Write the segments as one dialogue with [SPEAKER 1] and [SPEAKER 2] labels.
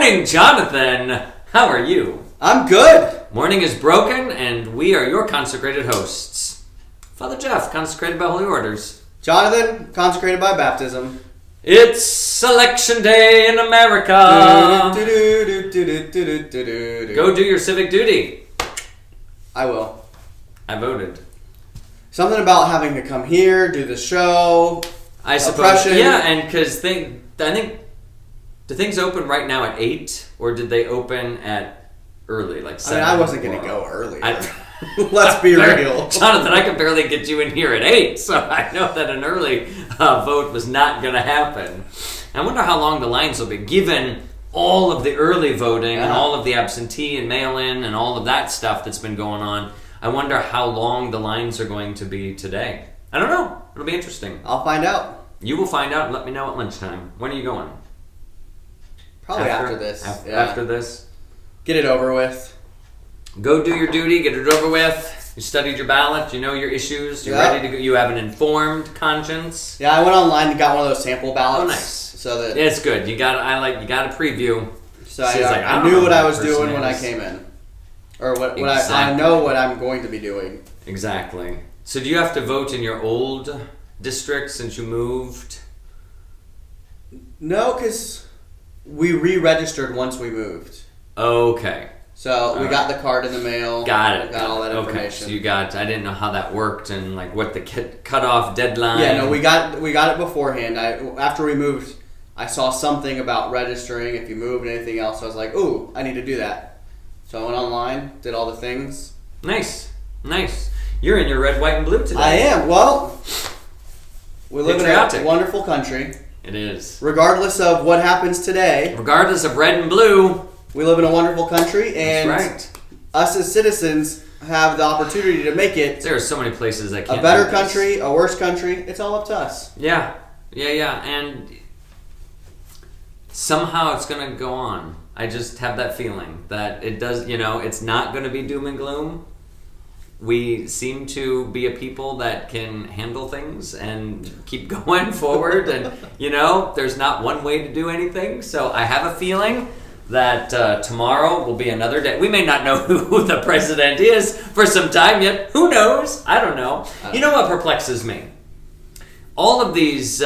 [SPEAKER 1] morning, Jonathan. How are you?
[SPEAKER 2] I'm good.
[SPEAKER 1] Morning is broken, and we are your consecrated hosts. Father Jeff, consecrated by holy orders.
[SPEAKER 2] Jonathan, consecrated by baptism.
[SPEAKER 1] It's election day in America. Go do your civic duty.
[SPEAKER 2] I will.
[SPEAKER 1] I voted.
[SPEAKER 2] Something about having to come here, do the show.
[SPEAKER 1] I suppose.
[SPEAKER 2] Oppression.
[SPEAKER 1] Yeah, and because I think, do things open right now at 8, or did they open at early, like 7?
[SPEAKER 2] I wasn't going to go earlier. Let's be real.
[SPEAKER 1] Jonathan, I could barely get you in here at 8, so I know that an early vote was not going to happen. I wonder how long the lines will be, given all of the early voting and all of the absentee and mail-in and all of that stuff that's been going on. I wonder how long the lines are going to be today. I don't know. It'll be interesting.
[SPEAKER 2] I'll find out.
[SPEAKER 1] You will find out and let me know at lunchtime. When are you going?
[SPEAKER 2] Probably after this.
[SPEAKER 1] After this?
[SPEAKER 2] Get it over with.
[SPEAKER 1] Go do your duty, get it over with. You studied your ballot, you know your issues, you're ready to go. You have an informed conscience.
[SPEAKER 2] Yeah, I went online and got one of those sample ballots.
[SPEAKER 1] Oh, nice.
[SPEAKER 2] So that
[SPEAKER 1] it's good. You got a preview.
[SPEAKER 2] So I knew what I was doing when I came in, or what I know what I'm going to be doing.
[SPEAKER 1] Exactly. So do you have to vote in your old district since you moved?
[SPEAKER 2] No, because we re-registered once we moved.
[SPEAKER 1] Okay.
[SPEAKER 2] So we got the card in the mail.
[SPEAKER 1] Got it.
[SPEAKER 2] Got all that information.
[SPEAKER 1] Okay. So you got. I didn't know how that worked and like what the cutoff deadline.
[SPEAKER 2] Yeah. No, we got it beforehand. After we moved, I saw something about registering if you moved and anything else. So I was like, ooh, I need to do that. So I went online, did all the things.
[SPEAKER 1] Nice. You're in your red, white, and blue today.
[SPEAKER 2] I am. Well, we live in a wonderful country.
[SPEAKER 1] It is.
[SPEAKER 2] Regardless of what happens today.
[SPEAKER 1] Regardless of red and blue.
[SPEAKER 2] We live in a wonderful country, and
[SPEAKER 1] that's right.
[SPEAKER 2] Us as citizens have the opportunity to make it.
[SPEAKER 1] There are so many places that can't.
[SPEAKER 2] A better country, a worse country. It's all up to us.
[SPEAKER 1] Yeah, and somehow it's going to go on. I just have that feeling that it does. It's not going to be doom and gloom. We seem to be a people that can handle things and keep going forward, and there's not one way to do anything. So I have a feeling that tomorrow will be another day. We may not know who the president is for some time yet. Who knows? I don't know. You know what perplexes me? All of these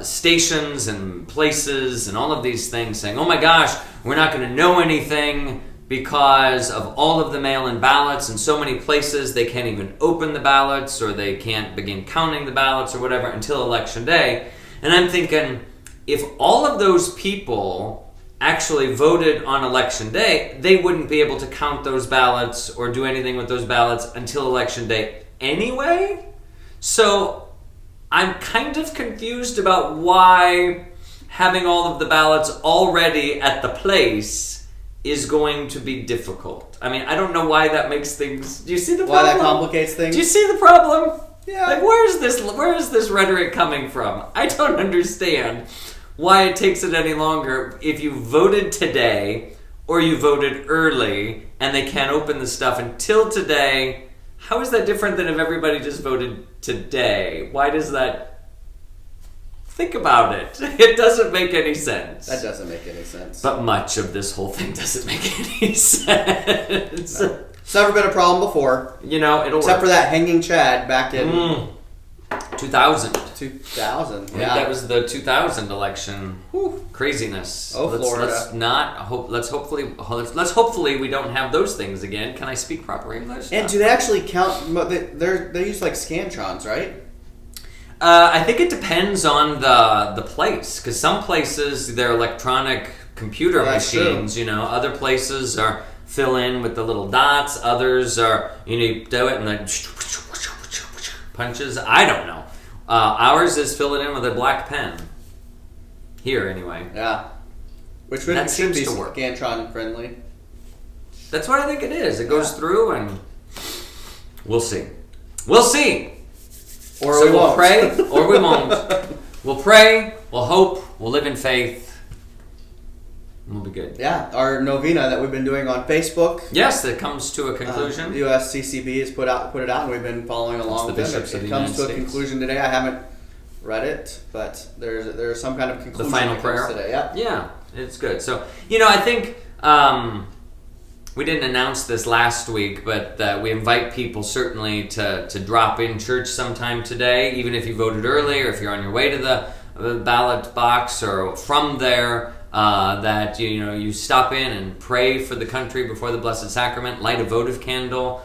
[SPEAKER 1] stations and places and all of these things saying, oh my gosh, we're not going to know anything because of all of the mail-in ballots. In so many places, they can't even open the ballots or they can't begin counting the ballots or whatever until Election Day. And I'm thinking, if all of those people actually voted on Election Day, they wouldn't be able to count those ballots or do anything with those ballots until Election Day anyway. So I'm kind of confused about why having all of the ballots already at the place is going to be difficult. I mean, I don't know why that makes things... Do you see the problem?
[SPEAKER 2] Why that complicates things?
[SPEAKER 1] Do you see the problem?
[SPEAKER 2] Yeah.
[SPEAKER 1] Like, where is this rhetoric coming from? I don't understand why it takes it any longer. If you voted today or you voted early and they can't open the stuff until today, how is that different than if everybody just voted today? Why does that... Think about it. It doesn't make any sense.
[SPEAKER 2] That doesn't make any sense.
[SPEAKER 1] But much of this whole thing doesn't make any sense.
[SPEAKER 2] No. It's never been a problem before.
[SPEAKER 1] It'll
[SPEAKER 2] Except
[SPEAKER 1] work.
[SPEAKER 2] for that hanging Chad back in...
[SPEAKER 1] 2000.
[SPEAKER 2] 2000.
[SPEAKER 1] I think that was the 2000 election.
[SPEAKER 2] Whew.
[SPEAKER 1] Craziness.
[SPEAKER 2] Florida.
[SPEAKER 1] Let's hopefully we don't have those things again. Can I speak proper English?
[SPEAKER 2] And do they actually count? They use like Scantrons, right?
[SPEAKER 1] I think it depends on the place, because some places they're electronic computer machines.
[SPEAKER 2] True.
[SPEAKER 1] Other places are fill in with the little dots. Others are you do it and then punches. I don't know. Ours is fill it in with a black pen. Here, anyway.
[SPEAKER 2] Yeah. Which should be Scantron friendly.
[SPEAKER 1] That's what I think it is. It goes through and we'll see. We'll see.
[SPEAKER 2] Or we won't.
[SPEAKER 1] We'll pray or we won't. We'll pray, we'll hope, we'll live in faith, and we'll be good.
[SPEAKER 2] Yeah, our novena that we've been doing on Facebook.
[SPEAKER 1] Yes, that comes to a conclusion.
[SPEAKER 2] The USCCB has put it out, and we've been following along with it. It comes to a conclusion today. I haven't read it, but there's some kind of conclusion.
[SPEAKER 1] The final prayer
[SPEAKER 2] today. Yeah.
[SPEAKER 1] Yeah. It's good. So, I think we didn't announce this last week, but we invite people certainly to drop in church sometime today, even if you voted early or if you're on your way to the ballot box or from there, that you stop in and pray for the country before the Blessed Sacrament, light a votive candle,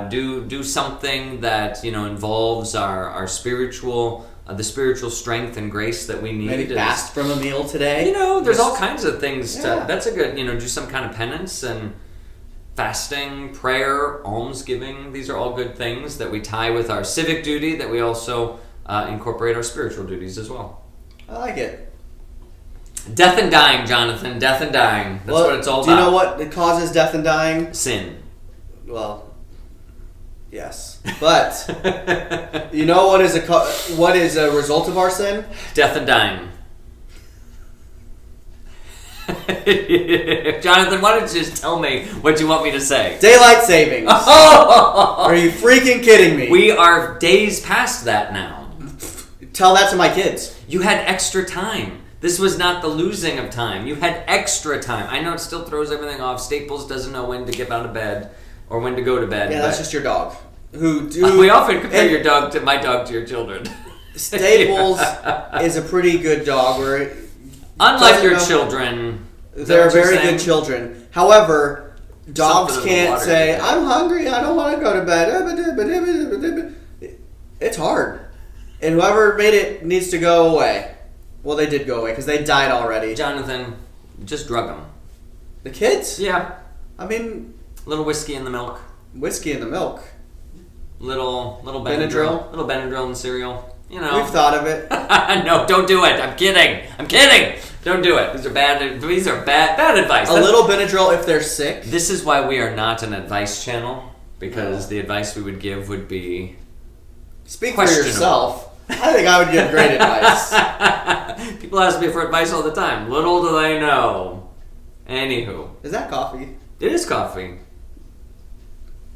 [SPEAKER 1] do something that involves our spiritual the spiritual strength and grace that we need.
[SPEAKER 2] Maybe fast from a meal today.
[SPEAKER 1] There's all kinds of things. That's a good, do some kind of penance and fasting, prayer, almsgiving. These are all good things that we tie with our civic duty, that we also incorporate our spiritual duties as well.
[SPEAKER 2] I like it.
[SPEAKER 1] Death and dying, Jonathan. Death and dying. That's what it's all about.
[SPEAKER 2] Do you know what causes death and dying?
[SPEAKER 1] Sin.
[SPEAKER 2] Well, yes, but you know what is a result of our sin?
[SPEAKER 1] Death and dying. Jonathan, why don't you just tell me what you want me to say?
[SPEAKER 2] Daylight savings. Are you freaking kidding me?
[SPEAKER 1] We are days past that now.
[SPEAKER 2] Tell that to my kids.
[SPEAKER 1] You had extra time. This was not the losing of time. You had extra time. I know it still throws everything off. Staples doesn't know when to get out of bed or when to go to bed.
[SPEAKER 2] Yeah, that's just your dog.
[SPEAKER 1] We often compare my dog to your children.
[SPEAKER 2] Staples is a pretty good dog.
[SPEAKER 1] Unlike your children.
[SPEAKER 2] They're very good children. However, dogs can't say, I'm hungry, I don't want to go to bed. It's hard. And whoever made it needs to go away. Well, they did go away because they died already.
[SPEAKER 1] Jonathan, just drug them.
[SPEAKER 2] The kids?
[SPEAKER 1] Yeah.
[SPEAKER 2] I mean...
[SPEAKER 1] Little whiskey in the milk.
[SPEAKER 2] Whiskey in the milk.
[SPEAKER 1] Little Benadryl. Little Benadryl in the cereal.
[SPEAKER 2] We've thought of it.
[SPEAKER 1] No, don't do it. I'm kidding. Don't do it. These are bad advice.
[SPEAKER 2] A little Benadryl if they're sick.
[SPEAKER 1] This is why we are not an advice channel, because the advice we would give would be
[SPEAKER 2] Speak for yourself. I think I would give great advice.
[SPEAKER 1] People ask me for advice all the time. Little do they know. Anywho.
[SPEAKER 2] Is that coffee?
[SPEAKER 1] It is coffee.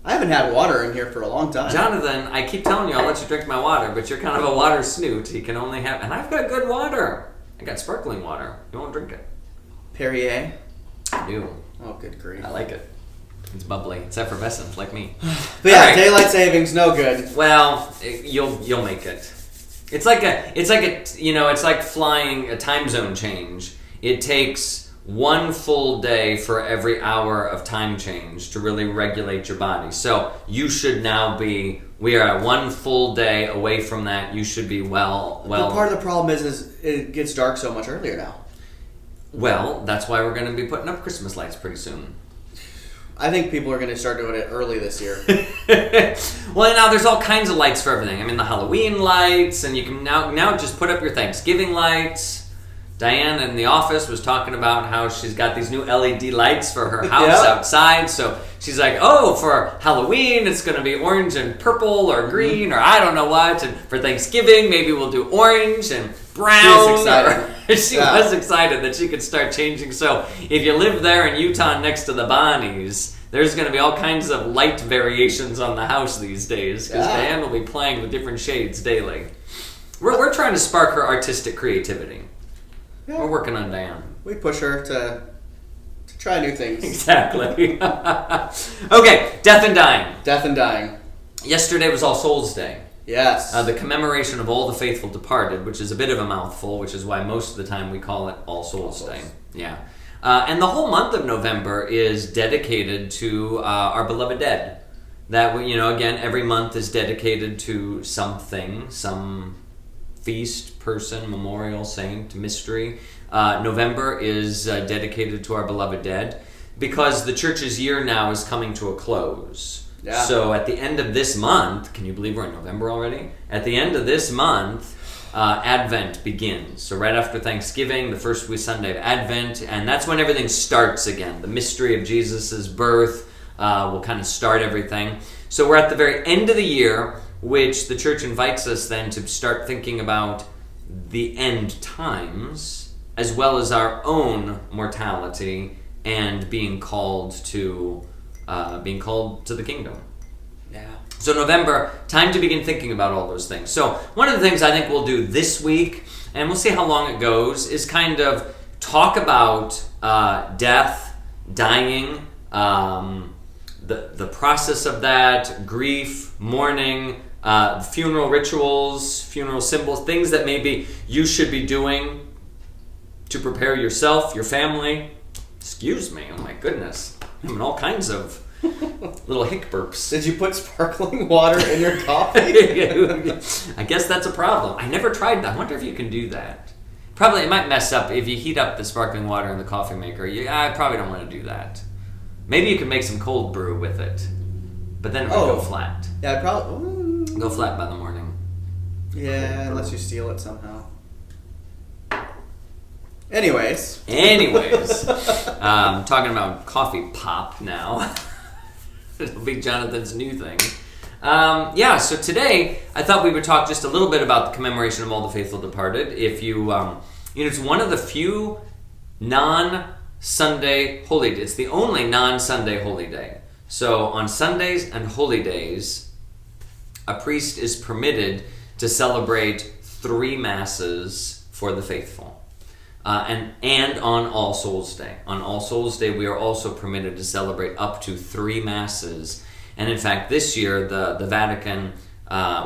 [SPEAKER 2] I haven't had water in here for a long time.
[SPEAKER 1] Jonathan, I keep telling you I'll let you drink my water, but you're kind of a water snoot. You can only have... And I've got good water. I got sparkling water. You won't drink it.
[SPEAKER 2] Perrier?
[SPEAKER 1] I do.
[SPEAKER 2] Oh, good grief.
[SPEAKER 1] I like it. It's bubbly. It's effervescent, like me.
[SPEAKER 2] But yeah, right. Daylight savings, no good.
[SPEAKER 1] Well, you'll make it. It's like flying a time zone change. It takes one full day for every hour of time change to really regulate your body. So you should now we are at one full day away from that. You should be well.
[SPEAKER 2] But part of the problem is it gets dark so much earlier now.
[SPEAKER 1] Well, that's why we're going to be putting up Christmas lights pretty soon.
[SPEAKER 2] I think people are going to start doing it early this year.
[SPEAKER 1] Well, now there's all kinds of lights for everything. I mean, the Halloween lights, and you can now just put up your Thanksgiving lights. Diane in the office was talking about how she's got these new LED lights for her house outside. So she's like, for Halloween, it's going to be orange and purple or green or I don't know what. And for Thanksgiving, maybe we'll do orange and brown.
[SPEAKER 2] She was excited.
[SPEAKER 1] She was excited that she could start changing. So if you live there in Utah next to the Bonnies, there's going to be all kinds of light variations on the house these days because Diane will be playing with different shades daily. We're trying to spark her artistic creativity. Yeah. We're working on Diane.
[SPEAKER 2] We push her to try new things.
[SPEAKER 1] Exactly. Okay, death and dying.
[SPEAKER 2] Death and dying.
[SPEAKER 1] Yesterday was All Souls Day.
[SPEAKER 2] Yes.
[SPEAKER 1] The commemoration of all the faithful departed, which is a bit of a mouthful, which is why most of the time we call it All Souls Day. Yeah. And the whole month of November is dedicated to our beloved dead. That, again, every month is dedicated to something, some feast, person, memorial, saint, mystery. November is dedicated to our beloved dead because the church's year now is coming to a close. Yeah. So at the end of this month, can you believe we're in November already? At the end of this month, Advent begins. So right after Thanksgiving, the first Sunday of Advent, and that's when everything starts again. The mystery of Jesus' birth will kind of start everything. So we're at the very end of the year, which the church invites us then to start thinking about the end times, as well as our own mortality and being called to the kingdom.
[SPEAKER 2] Yeah.
[SPEAKER 1] So November, time to begin thinking about all those things. So one of the things I think we'll do this week, and we'll see how long it goes, is kind of talk about death, dying, the process of that, grief, mourning, funeral rituals, funeral symbols, things that maybe you should be doing to prepare yourself, your family. Excuse me, oh my goodness. I'm in all kinds of little hic burps.
[SPEAKER 2] Did you put sparkling water in your coffee?
[SPEAKER 1] I guess that's a problem. I never tried that. I wonder if you can do that. Probably it might mess up if you heat up the sparkling water in the coffee maker. I probably don't want to do that. Maybe you can make some cold brew with it, but then it would go flat.
[SPEAKER 2] Yeah, I'd probably
[SPEAKER 1] go flat by the morning.
[SPEAKER 2] Yeah, unless you steal it somehow. Anyways,
[SPEAKER 1] talking about coffee pop now. It'll be Jonathan's new thing. So today I thought we would talk just a little bit about the commemoration of all the faithful departed. If you, it's one of the few non-Sunday holy days. It's the only non-Sunday holy day. So on Sundays and holy days, a priest is permitted to celebrate 3 masses for the faithful. And on All Souls Day. On All Souls Day, we are also permitted to celebrate up to 3 masses. And in fact, this year, the Vatican,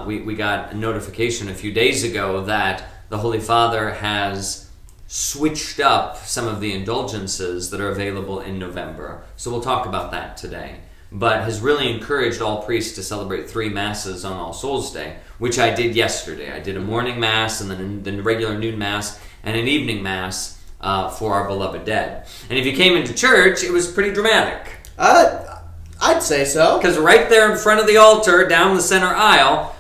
[SPEAKER 1] we got a notification a few days ago that the Holy Father has switched up some of the indulgences that are available in November. So we'll talk about that today. But has really encouraged all priests to celebrate 3 masses on All Souls Day, which I did yesterday. I did a morning mass and then the regular noon mass and an evening mass for our beloved dead. And if you came into church, it was pretty dramatic.
[SPEAKER 2] I'd say so.
[SPEAKER 1] Because right there in front of the altar, down the center aisle,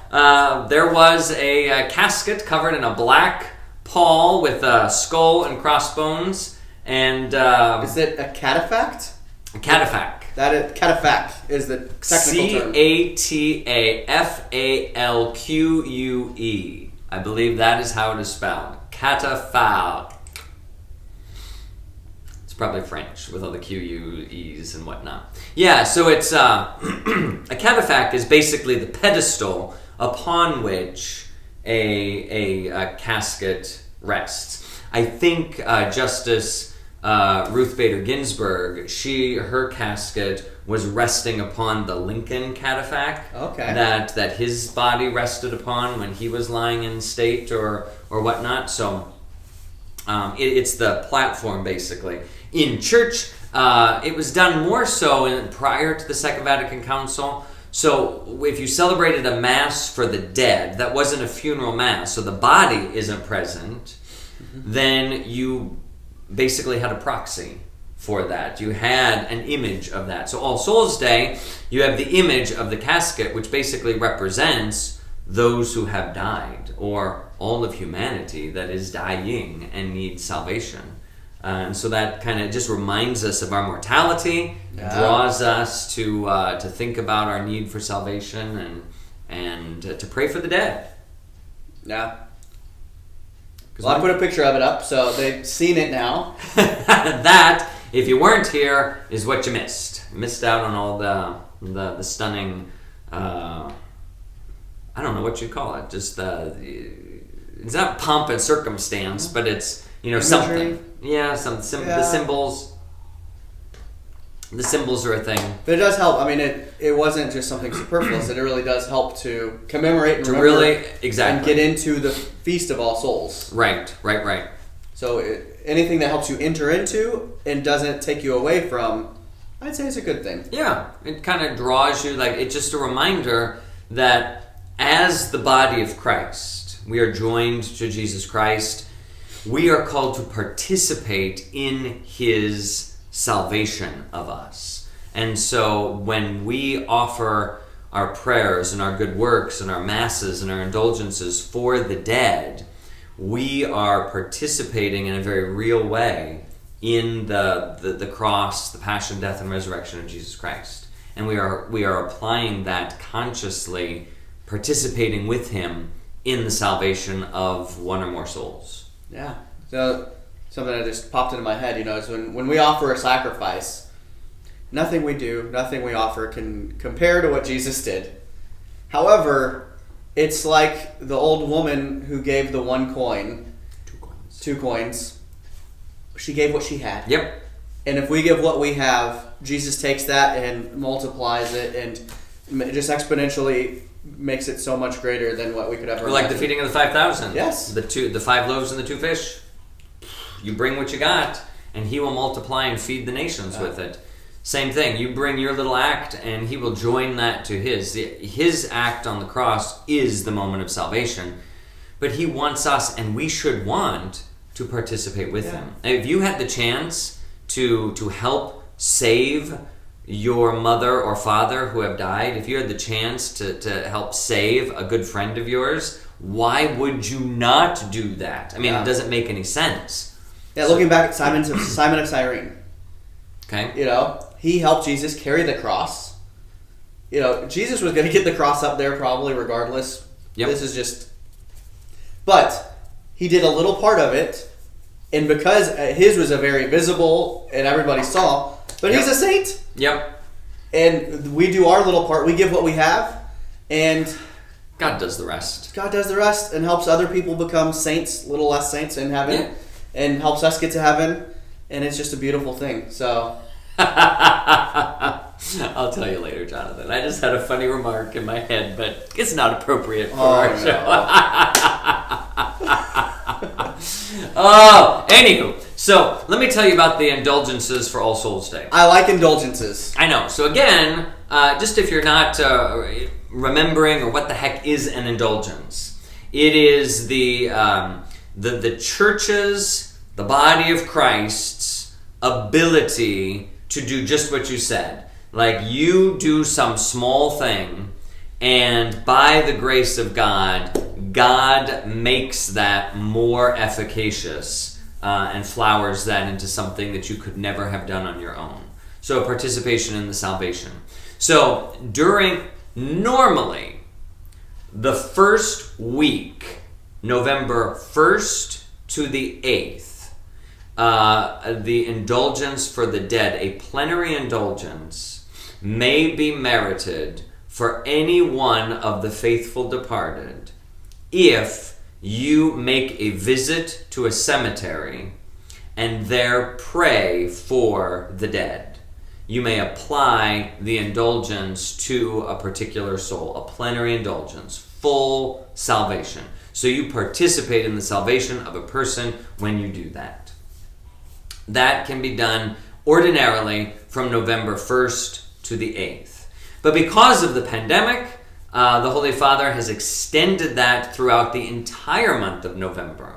[SPEAKER 1] there was a casket covered in a black pall with a skull and crossbones. And
[SPEAKER 2] is it a cataphract?
[SPEAKER 1] A cataphract.
[SPEAKER 2] Cataphract is the technical term.
[SPEAKER 1] Catafalque. I believe that is how it is spelled. Catafalque. It's probably French with all the QUEs and whatnot. Yeah, so it's a cataphract is basically the pedestal upon which a casket rests. I think Justice Ruth Bader Ginsburg, her casket was resting upon the Lincoln cataphract that his body rested upon when he was lying in state or whatnot. So it's the platform basically. In church, it was done more so prior to the Second Vatican Council. So if you celebrated a mass for the dead, that wasn't a funeral mass, so the body isn't present, then you basically had a proxy for that. You had an image of that. So All Souls Day, you have the image of the casket, which basically represents those who have died, or all of humanity that is dying and needs salvation. And so that kind of just reminds us of our mortality, draws us to think about our need for salvation and to pray for the dead.
[SPEAKER 2] Yeah. Well, I put a picture of it up, so they've seen it now.
[SPEAKER 1] That, if you weren't here, is what you missed. You missed out on all the stunning, I don't know what you call it, just it's not pomp and circumstance, but it's,
[SPEAKER 2] imagery.
[SPEAKER 1] Something. Yeah, the symbols. The symbols are a thing.
[SPEAKER 2] But it does help. I mean, it wasn't just something superfluous. It really does help to commemorate and remember and get into the Feast of All Souls.
[SPEAKER 1] Right.
[SPEAKER 2] So anything that helps you enter into and doesn't take you away from, I'd say it's a good thing.
[SPEAKER 1] Yeah, it kind of draws you, it's just a reminder that as the body of Christ, we are joined to Jesus Christ. We are called to participate in His salvation of us. And so when we offer our prayers and our good works and our masses and our indulgences for the dead, we are participating in a very real way in the cross, the passion, death, and resurrection of Jesus Christ. And we are applying that consciously, participating with Him in the salvation of one or more souls.
[SPEAKER 2] Yeah. So something that just popped into my head, is when we offer a sacrifice, nothing we do, nothing we offer can compare to what Jesus did. However, it's like the old woman who gave the 1 coin, 2 coins. she gave what she had.
[SPEAKER 1] Yep.
[SPEAKER 2] And if we give what we have, Jesus takes that and multiplies it and just exponentially makes it so much greater than what we could ever
[SPEAKER 1] Like
[SPEAKER 2] imagine.
[SPEAKER 1] the feeding of the 5,000.
[SPEAKER 2] Yes.
[SPEAKER 1] The 5 loaves and the 2 fish. You bring what you got, and he will multiply and feed the nations with it. Same thing. You bring your little act, and he will join that to his. His act on the cross is the moment of salvation. But he wants us, and we should want, to participate with him. If you had the chance to help save your mother or father who have died, if you had the chance to help save a good friend of yours, why would you not do that? I mean, it doesn't make any sense.
[SPEAKER 2] Yeah, looking back at Simon of Cyrene.
[SPEAKER 1] Okay.
[SPEAKER 2] You know, he helped Jesus carry the cross. You know, Jesus was going to get the cross up there probably regardless.
[SPEAKER 1] Yep.
[SPEAKER 2] This is just... But he did a little part of it, and because his was a very visible and everybody saw, but he's a saint.
[SPEAKER 1] Yep.
[SPEAKER 2] And we do our little part. We give what we have, and
[SPEAKER 1] God does the rest.
[SPEAKER 2] God does the rest and helps other people become saints, little less saints in heaven, and helps us get to heaven, and it's just a beautiful thing. So...
[SPEAKER 1] I'll tell you later, Jonathan. I just had a funny remark in my head, but it's not appropriate for our show. Anywho, so let me tell you about the Indulgences for All Souls Day.
[SPEAKER 2] I like Indulgences.
[SPEAKER 1] I know. So again, just if you're not remembering or what the heck is an indulgence, it is the church's, the body of Christ's ability to do just what you said. Like, you do some small thing, and by the grace of God, God makes that more efficacious and flowers that into something that you could never have done on your own. So participation in the salvation. So normally, the first week, November 1st to the 8th, the indulgence for the dead, a plenary indulgence, may be merited for any one of the faithful departed if you make a visit to a cemetery and there pray for the dead. You may apply the indulgence to a particular soul, a plenary indulgence, full salvation. So you participate in the salvation of a person when you do that. That can be done ordinarily from November 1st to the 8th. But because of the pandemic, the Holy Father has extended that throughout the entire month of November.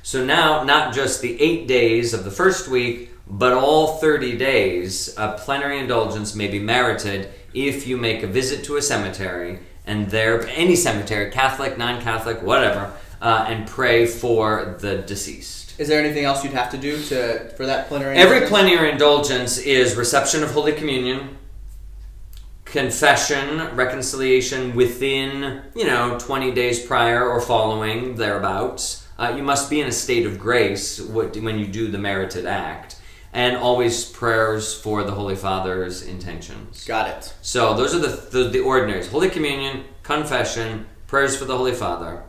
[SPEAKER 1] So now, not just the 8 days of the first week, but all 30 days, a plenary indulgence may be merited if you make a visit to a cemetery, and there, any cemetery, Catholic, non-Catholic, whatever, and pray for the deceased.
[SPEAKER 2] Is there anything else you'd have to do for that plenary indulgence?
[SPEAKER 1] Every plenary indulgence is reception of Holy Communion, confession, reconciliation within, 20 days prior or following, thereabouts. You must be in a state of grace when you do the merited act. And always prayers for the Holy Father's intentions.
[SPEAKER 2] Got it.
[SPEAKER 1] So those are the ordinaries. Holy Communion, confession, prayers for the Holy Father.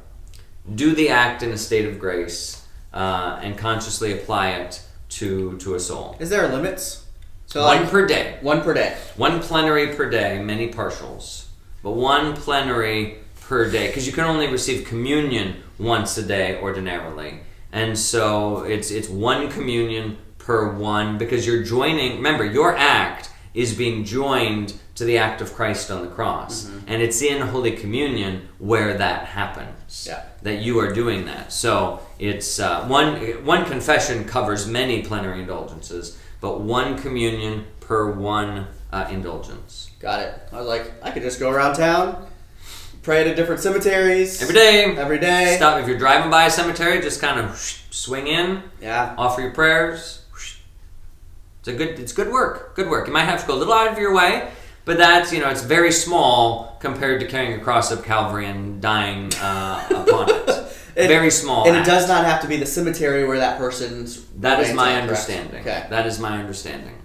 [SPEAKER 1] Do the act in a state of grace and consciously apply it to a soul.
[SPEAKER 2] Is there limits? So
[SPEAKER 1] one per day.
[SPEAKER 2] One per day.
[SPEAKER 1] One plenary per day, many partials. But one plenary per day, because you can only receive communion once a day ordinarily. And so it's one communion per one, because you're joining, remember, your act is being joined to the act of Christ on the cross. Mm-hmm. And it's in Holy Communion where that happens.
[SPEAKER 2] Yeah.
[SPEAKER 1] That you are doing that. So it's one confession covers many plenary indulgences, but one communion per one indulgence.
[SPEAKER 2] Got it. I was like, I could just go around town, pray at different cemeteries.
[SPEAKER 1] Every day.
[SPEAKER 2] Every day.
[SPEAKER 1] Stop. If you're driving by a cemetery, just kind of swing in.
[SPEAKER 2] Yeah.
[SPEAKER 1] Offer your prayers. It's good work. Good work. You might have to go a little out of your way, but that's, it's very small compared to carrying a cross up Calvary and dying upon it. Very small.
[SPEAKER 2] And
[SPEAKER 1] act.
[SPEAKER 2] It does not have to be the cemetery where that person's...
[SPEAKER 1] That is my understanding.
[SPEAKER 2] Okay.
[SPEAKER 1] That is my understanding.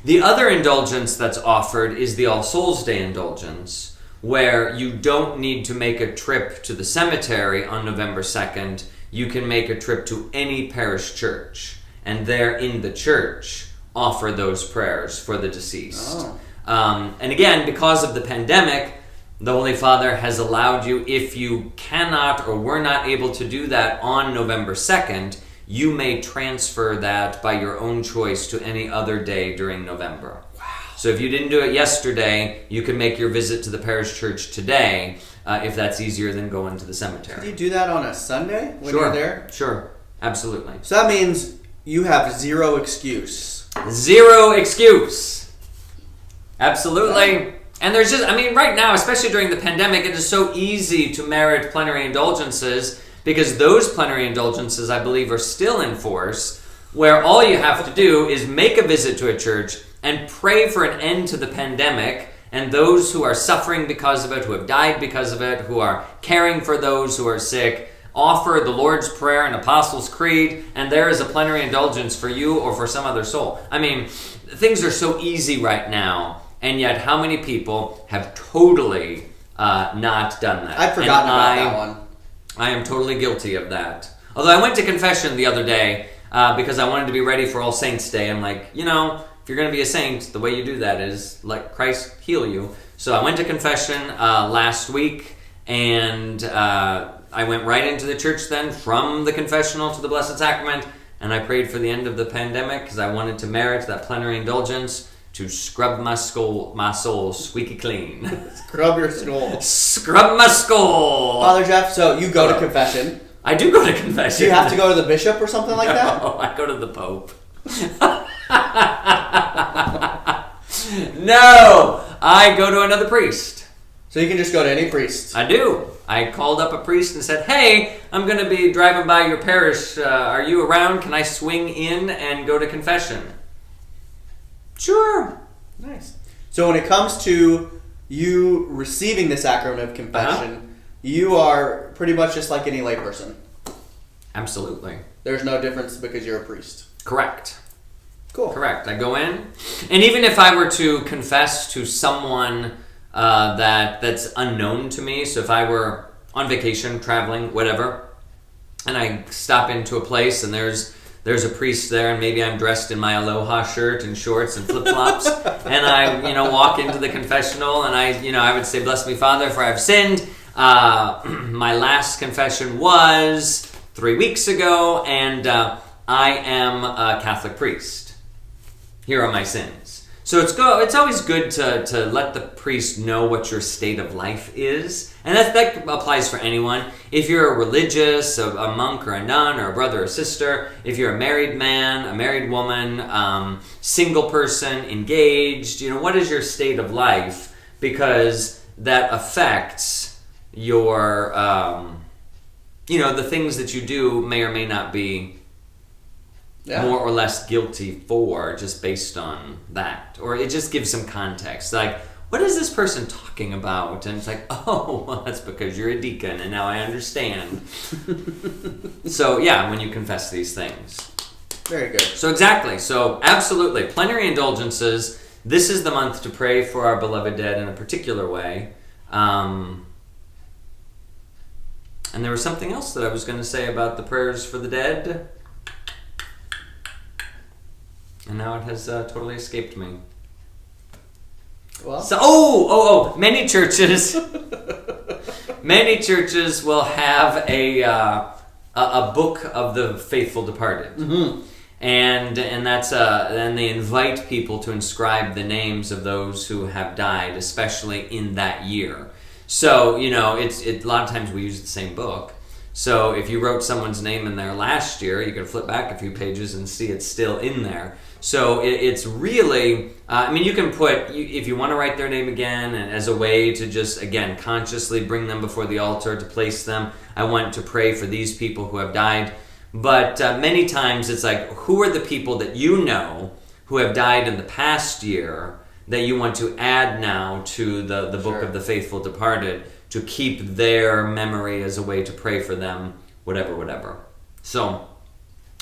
[SPEAKER 1] The other indulgence that's offered is the All Souls Day indulgence, where you don't need to make a trip to the cemetery on November 2nd. You can make a trip to any parish church. and there in the church offer those prayers for the deceased. And again, because of the pandemic, the Holy Father has allowed you, if you cannot or were not able to do that on November 2nd, you may transfer that by your own choice to any other day during November. Wow. So if you didn't do it yesterday, you can make your visit to the parish church today, if that's easier than going to the cemetery.
[SPEAKER 2] Can you do that on a Sunday when you're there?
[SPEAKER 1] Sure, absolutely.
[SPEAKER 2] So that means you have zero excuse.
[SPEAKER 1] Zero excuse. Absolutely. And there's just, right now, especially during the pandemic, it is so easy to merit plenary indulgences because those plenary indulgences, I believe, are still in force, where all you have to do is make a visit to a church and pray for an end to the pandemic and those who are suffering because of it, who have died because of it, who are caring for those who are sick, offer the Lord's Prayer and Apostles' Creed, and there is a plenary indulgence for you or for some other soul. Things are so easy right now, and yet how many people have totally not done that?
[SPEAKER 2] I'd forgotten about that one.
[SPEAKER 1] I am totally guilty of that. Although I went to confession the other day because I wanted to be ready for All Saints' Day. I'm like, if you're going to be a saint, the way you do that is let Christ heal you. So I went to confession last week, and I went right into the church then, from the confessional to the Blessed Sacrament, and I prayed for the end of the pandemic because I wanted to merit that plenary indulgence to scrub my soul squeaky clean.
[SPEAKER 2] Scrub your skull.
[SPEAKER 1] Scrub my skull.
[SPEAKER 2] Father Jeff, so you go to confession.
[SPEAKER 1] I do go to confession.
[SPEAKER 2] Do you have to go to the bishop or something like that?
[SPEAKER 1] No, I go to the Pope. No, I go to another priest.
[SPEAKER 2] So you can just go to any priest?
[SPEAKER 1] I do. I called up a priest and said, hey, I'm going to be driving by your parish. Are you around? Can I swing in and go to confession? Sure.
[SPEAKER 2] Nice. So when it comes to you receiving the sacrament of confession, you are pretty much just like any layperson.
[SPEAKER 1] Absolutely.
[SPEAKER 2] There's no difference because you're a priest.
[SPEAKER 1] Correct.
[SPEAKER 2] Cool.
[SPEAKER 1] Correct. I go in, and even if I were to confess to someone that's unknown to me, so if I were on vacation, traveling, whatever, and I stop into a place and there's a priest there, and maybe I'm dressed in my Aloha shirt and shorts and flip-flops, and I walk into the confessional, and I would say, bless me, Father, for I have sinned. My last confession was 3 weeks ago, and I am a Catholic priest. Here are my sins. So it's always good to let the priest know what your state of life is. And that applies for anyone. If you're a religious, a monk or a nun or a brother or sister, if you're a married man, a married woman, single person, engaged, what is your state of life? Because that affects your, the things that you do may or may not be more or less guilty for, just based on that. Or it just gives some context. Like, what is this person talking about? And it's like, oh, well, that's because you're a deacon, and now I understand. So, yeah, when you confess these things.
[SPEAKER 2] Very good.
[SPEAKER 1] So, exactly. So, absolutely. Plenary indulgences. This is the month to pray for our beloved dead in a particular way. And there was something else that I was going to say about the prayers for the dead. And now it has totally escaped me.
[SPEAKER 2] Well,
[SPEAKER 1] so many churches will have a book of the faithful departed, and that's then they invite people to inscribe the names of those who have died, especially in that year. So it's a lot of times we use the same book. So if you wrote someone's name in there last year, you can flip back a few pages and see it's still in there. So it's really, you can put, if you want to write their name again, and as a way to just, again, consciously bring them before the altar, to place them. I want to pray for these people who have died. But many times it's like, who are the people that you know who have died in the past year that you want to add now to the book of the faithful departed, to keep their memory as a way to pray for them, whatever. So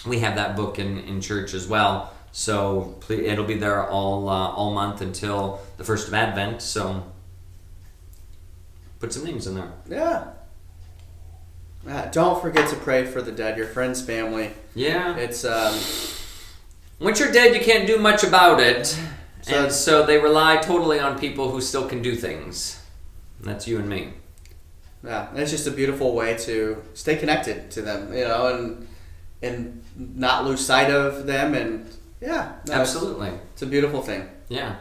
[SPEAKER 1] we have that book in church as well. So it'll be there all month until the first of Advent. So put some names in there.
[SPEAKER 2] Yeah. Don't forget to pray for the dead, your friends, family.
[SPEAKER 1] Yeah.
[SPEAKER 2] It's
[SPEAKER 1] Once you're dead, you can't do much about it.
[SPEAKER 2] So,
[SPEAKER 1] So they rely totally on people who still can do things. And that's you and me.
[SPEAKER 2] Yeah, and it's just a beautiful way to stay connected to them, and not lose sight of them, and
[SPEAKER 1] Absolutely.
[SPEAKER 2] it's a beautiful thing.
[SPEAKER 1] Yeah.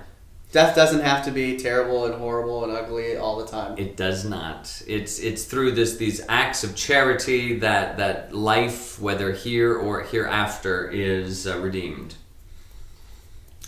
[SPEAKER 2] Death doesn't have to be terrible and horrible and ugly all the time.
[SPEAKER 1] It does not. It's through these acts of charity that life, whether here or hereafter, is redeemed.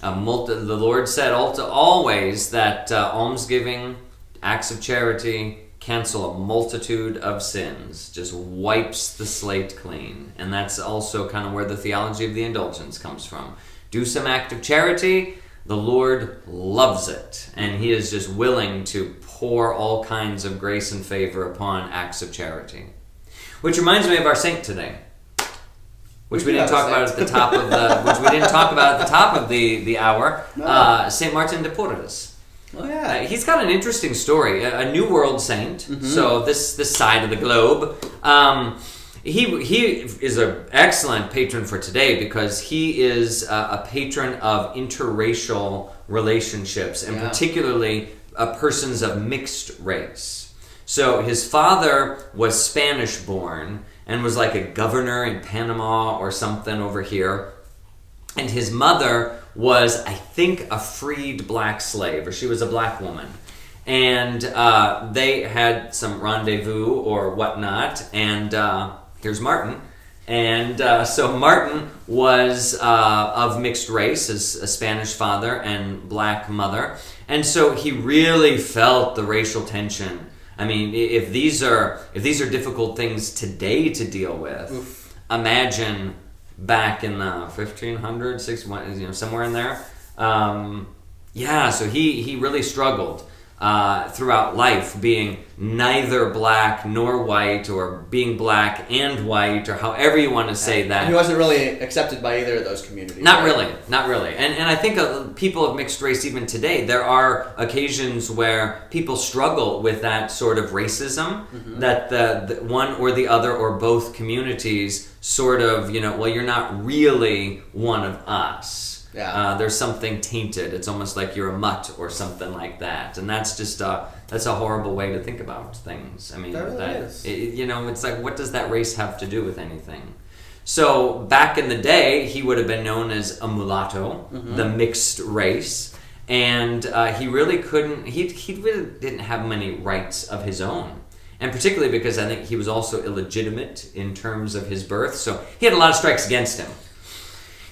[SPEAKER 1] The Lord said always that almsgiving, acts of charity, cancel a multitude of sins, just wipes the slate clean. And that's also kind of where the theology of the indulgence comes from. Do some act of charity, the Lord loves it, and He is just willing to pour all kinds of grace and favor upon acts of charity. Which reminds me of our saint today, which we didn't talk about at the top of the hour.
[SPEAKER 2] No.
[SPEAKER 1] Saint Martin de Porres.
[SPEAKER 2] Oh yeah,
[SPEAKER 1] He's got an interesting story. A New World saint, so this side of the globe. He is an excellent patron for today because he is a patron of interracial relationships, and particularly persons of mixed race. So his father was Spanish-born and was like a governor in Panama or something over here. And his mother was, I think, a freed black slave, or she was a black woman. And they had some rendezvous or whatnot, and here's Martin. And so Martin was of mixed race, as a Spanish father and black mother. And so he really felt the racial tension. I mean, if these are difficult things today to deal with, imagine back in the 1500s, somewhere in there. So he really struggled throughout life, being neither black nor white, or being black and white, or however you want to say that.
[SPEAKER 2] And he wasn't really accepted by either of those communities.
[SPEAKER 1] Not really. And I think people of mixed race, even today, there are occasions where people struggle with that sort of racism, that the one or the other or both communities sort of, you're not really one of us.
[SPEAKER 2] Yeah.
[SPEAKER 1] There's something tainted. It's almost like you're a mutt or something like that. And that's just that's a horrible way to think about things. I mean,
[SPEAKER 2] that really is.
[SPEAKER 1] It's like, what does that race have to do with anything? So back in the day, he would have been known as a mulatto, the mixed race, and he really couldn't. He really didn't have many rights of his own, and particularly because I think he was also illegitimate in terms of his birth. So he had a lot of strikes against him.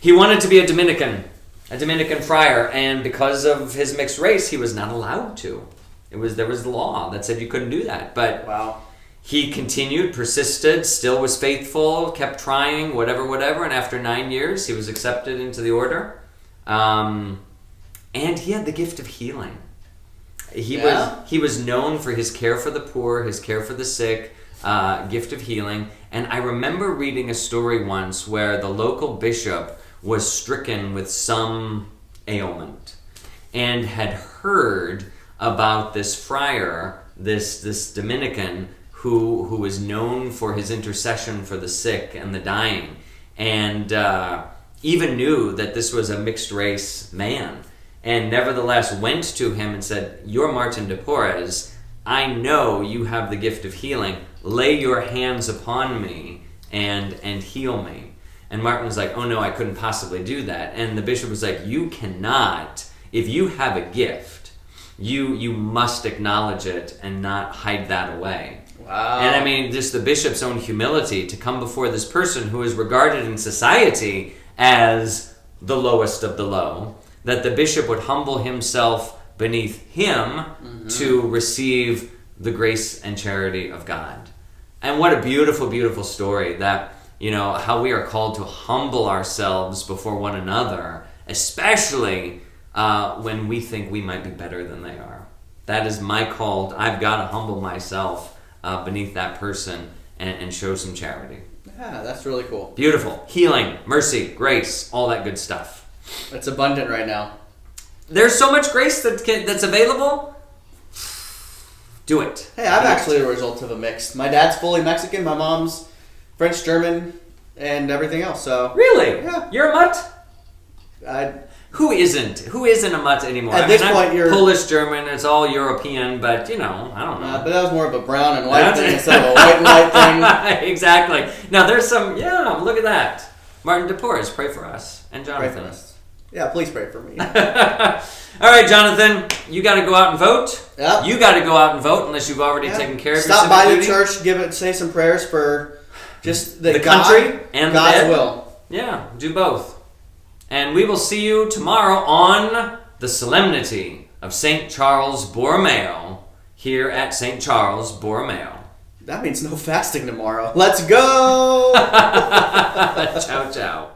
[SPEAKER 1] He wanted to be a Dominican friar, and because of his mixed race, he was not allowed to. There was law that said you couldn't do that. But he continued, persisted, still was faithful, kept trying, whatever. And after 9 years, he was accepted into the order. And he had the gift of healing. He was known for his care for the poor, his care for the sick, gift of healing. And I remember reading a story once where the local bishop was stricken with some ailment and had heard about this friar, this Dominican, who was known for his intercession for the sick and the dying, and even knew that this was a mixed race man, and nevertheless went to him and said, "You're Martin de Porres. I know you have the gift of healing. Lay your hands upon me and heal me." And Martin was like, "Oh no, I couldn't possibly do that." And the bishop was like, "You cannot. If you have a gift, you must acknowledge it and not hide that away."
[SPEAKER 2] Wow.
[SPEAKER 1] And I mean, just the bishop's own humility to come before this person who is regarded in society as the lowest of the low, that the bishop would humble himself beneath him to receive the grace and charity of God. And what a beautiful, beautiful story that, how we are called to humble ourselves before one another, especially when we think we might be better than they are. That is my call. I've got to humble myself beneath that person and show some charity.
[SPEAKER 2] Yeah, that's really cool.
[SPEAKER 1] Beautiful. Healing, mercy, grace, all that good stuff.
[SPEAKER 2] It's abundant right now.
[SPEAKER 1] There's so much grace that's available. Do it.
[SPEAKER 2] Hey, I'm actually a result of a mix. My dad's fully Mexican, my mom's French, German, and everything else. So
[SPEAKER 1] really?
[SPEAKER 2] Yeah.
[SPEAKER 1] You're a mutt? Who isn't? Who isn't a mutt anymore?
[SPEAKER 2] At this point, you're
[SPEAKER 1] Polish, German. It's all European, but I don't know.
[SPEAKER 2] But that was more of a brown and white thing instead of a white and white thing.
[SPEAKER 1] Exactly. Now there's some. Yeah, look at that. Martin DePorres, pray for us and Jonathan.
[SPEAKER 2] Pray for us. Yeah, please pray for me.
[SPEAKER 1] All right, Jonathan, you got to go out and vote.
[SPEAKER 2] Yep.
[SPEAKER 1] You got to go out and vote unless you've already taken care of your
[SPEAKER 2] Stop by the
[SPEAKER 1] duty.
[SPEAKER 2] church, say some prayers for just the
[SPEAKER 1] country and
[SPEAKER 2] God's will.
[SPEAKER 1] Yeah, do both. And we will see you tomorrow on the Solemnity of St. Charles Borromeo here at St. Charles Borromeo.
[SPEAKER 2] That means no fasting tomorrow. Let's go!
[SPEAKER 1] Ciao, ciao.